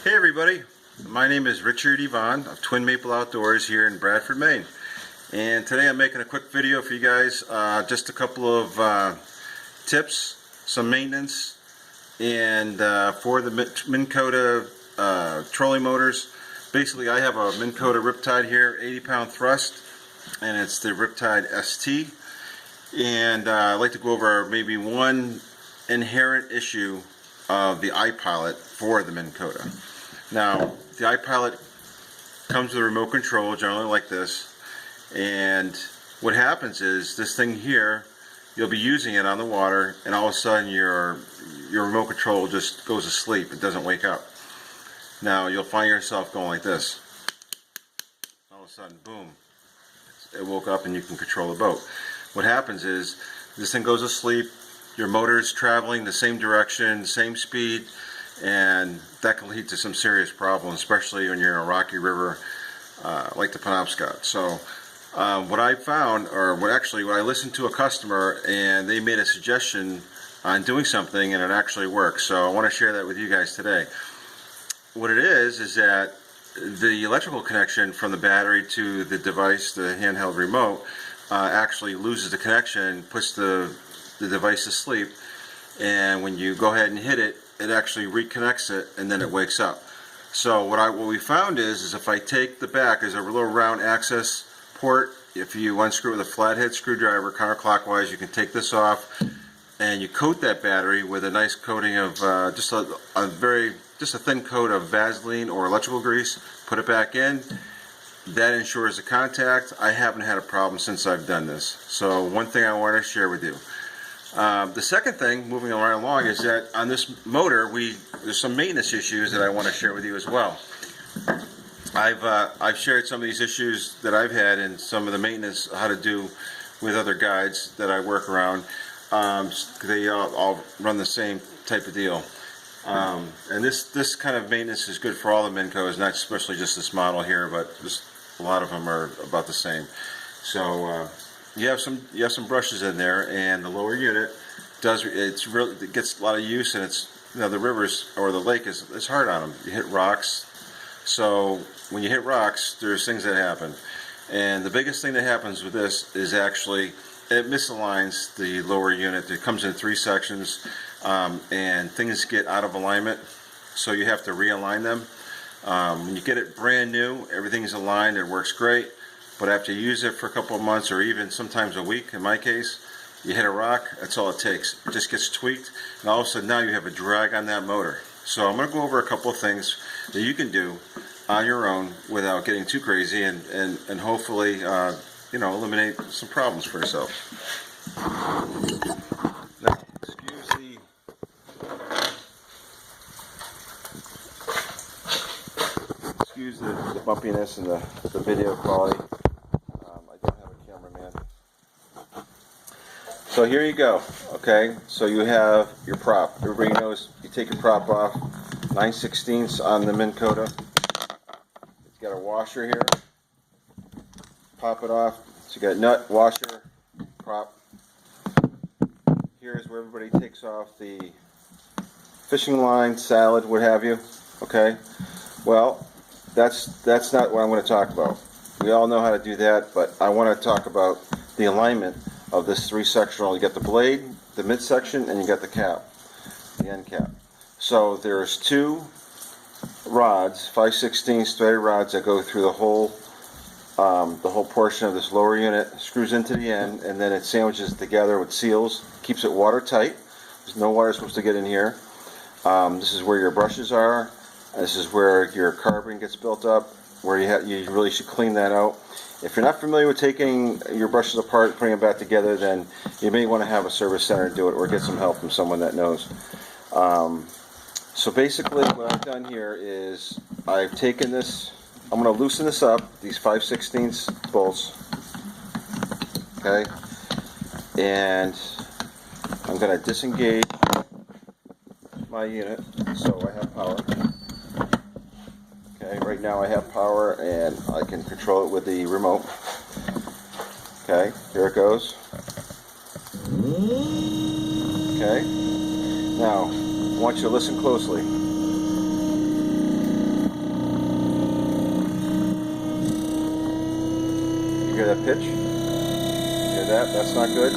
Hey everybody, my name is Richard Yvonne of Twin Maple Outdoors here in Bradford, Maine. And today I'm making a quick video for you guys, just a couple of tips, some maintenance, and for the Minn Kota trolling motors. Basically I have a Minn Kota Riptide here, 80-pound thrust, and it's the Riptide ST. And I'd like to go over maybe one inherent issue of the iPilot for the Minn Kota. Now, the iPilot comes with a remote control, generally like this, and what happens is this thing here, you'll be using it on the water, and all of a sudden your remote control just goes to sleep. It doesn't wake up. Now, you'll find yourself going like this. All of a sudden, boom, it woke up and you can control the boat. What happens is this thing goes to sleep, your motor's traveling the same direction, same speed, and that can lead to some serious problems, especially when you're in a rocky river like the Penobscot. So what I found, or what I listened to a customer and they made a suggestion on doing something and it actually works. So I want to share that with you guys today. What it is that the electrical connection from the battery to the device, the handheld remote, actually loses the connection, puts the device to sleep, and when you go ahead and hit it, it actually reconnects it, and then it wakes up. So what we found is if I take the back, there's a little round access port. If you unscrew it with a flathead screwdriver counterclockwise, you can take this off, and you coat that battery with a nice coating of just a thin coat of Vaseline or electrical grease. Put it back in. That ensures the contact. I haven't had a problem since I've done this. So one thing I want to share with you. The second thing, moving right along, is that on this motor, there's some maintenance issues that I want to share with you as well. I've shared some of these issues that I've had and some of the maintenance, how to do with other guides that I work around. They all run the same type of deal. And this kind of maintenance is good for all the Minn Kotas, not especially just this model here, but just a lot of them are about the same. So you have some brushes in there, and the lower unit it gets a lot of use, and the rivers or the lake is hard on them. You hit rocks, so when you hit rocks, there's things that happen, and the biggest thing that happens with this is actually it misaligns the lower unit. It comes in 3 sections, and things get out of alignment, so you have to realign them. When you get it brand new, everything's aligned, it works great. But after you use it for a couple of months, or even sometimes a week, in my case, you hit a rock, that's all it takes. It just gets tweaked, and all of a sudden now you have a drag on that motor. So I'm going to go over a couple of things that you can do on your own without getting too crazy, and hopefully eliminate some problems for yourself. Now, excuse the bumpiness and the video quality. I don't have a cameraman. So here you go. Okay, so you have your prop. Everybody knows you take your prop off. 9/16 on the Minn Kota. It's got a washer here. Pop it off. So you got nut, washer, prop. Here's where everybody takes off the fishing line, salad, what have you. Okay. Well, that's not what I'm going to talk about. We all know how to do that, but I want to talk about the alignment of this 3-sectional. You got the blade, the midsection, and you got the cap, the end cap. So there's 2 rods, 5/16 threaded rods that go through the whole portion of this lower unit, screws into the end, and then it sandwiches together with seals, keeps it watertight. There's no water supposed to get in here. This is where your brushes are. This is where your carbon gets built up, where you really should clean that out. If you're not familiar with taking your brushes apart, putting them back together, then you may want to have a service center do it, or get some help from someone that knows. So basically what I've done here is I've taken this, I'm going to loosen this up, these 5/16 bolts, okay, and I'm going to disengage my unit so I have power. Okay, right now I have power and I can control it with the remote. Okay, here it goes. Okay, now I want you to listen closely. that pitch? Hear that? That's not good.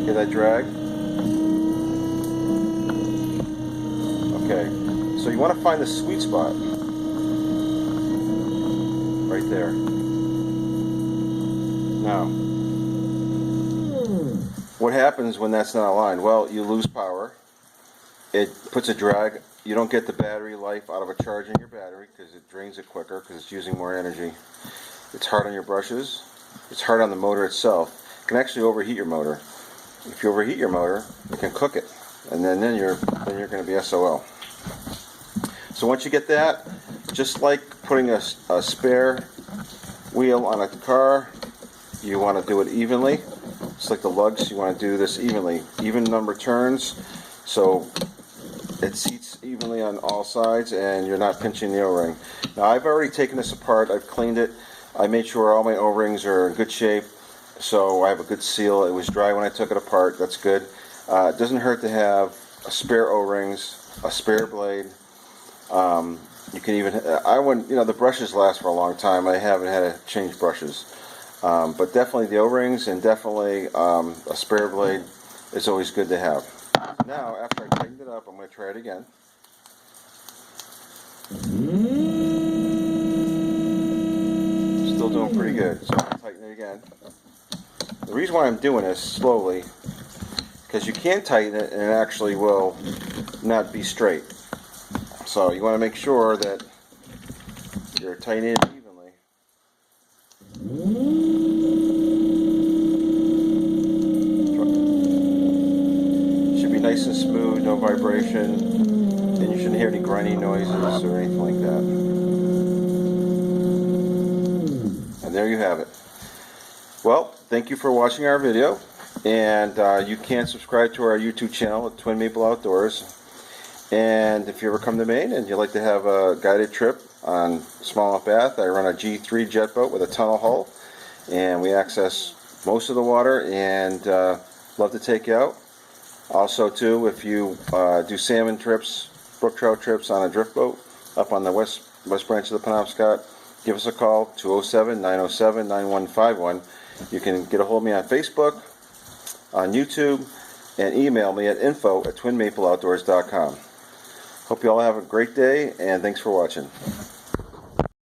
Hear that drag? Okay, so you want to find the sweet spot. Right there. Now, what happens when that's not aligned? Well, you lose power. It puts a drag. You don't get the battery life out of a charge in your battery because it drains it quicker because it's using more energy. It's hard on your brushes. It's hard on the motor itself. It can actually overheat your motor. If you overheat your motor, you can cook it, and then you're going to be SOL. So once you get that, just like putting a spare wheel on a car, you want to do it evenly. It's like the lugs. You want to do this evenly, even number turns, so it seats evenly on all sides and you're not pinching the O-ring. Now I've already taken this apart, I've cleaned it, I made sure all my O-rings are in good shape, so I have a good seal. It was dry when I took it apart, that's good. It doesn't hurt to have a spare O-rings, a spare blade. You can even, I wouldn't, the brushes last for a long time. I haven't had to change brushes. But definitely the O-rings and definitely a spare blade is always good to have. Now, after I tightened it up, I'm going to try it again. Still doing pretty good, so I'm going to tighten it again. The reason why I'm doing this slowly, because you can tighten it and it actually will not be straight. So you want to make sure that you're tightening it evenly. Nice and smooth, no vibration, and you shouldn't hear any grinding noises or anything like that. And there you have it. Well, thank you for watching our video, and you can subscribe to our YouTube channel at Twin Maple Outdoors. And if you ever come to Maine and you'd like to have a guided trip on smallmouth bass, I run a G3 jet boat with a tunnel hull, and we access most of the water and love to take you out. Also, too, if you do salmon trips, brook trout trips on a drift boat up on the west branch of the Penobscot, give us a call, 207-907-9151. You can get a hold of me on Facebook, on YouTube, and email me at info@twinmapleoutdoors.com. Hope you all have a great day, and thanks for watching.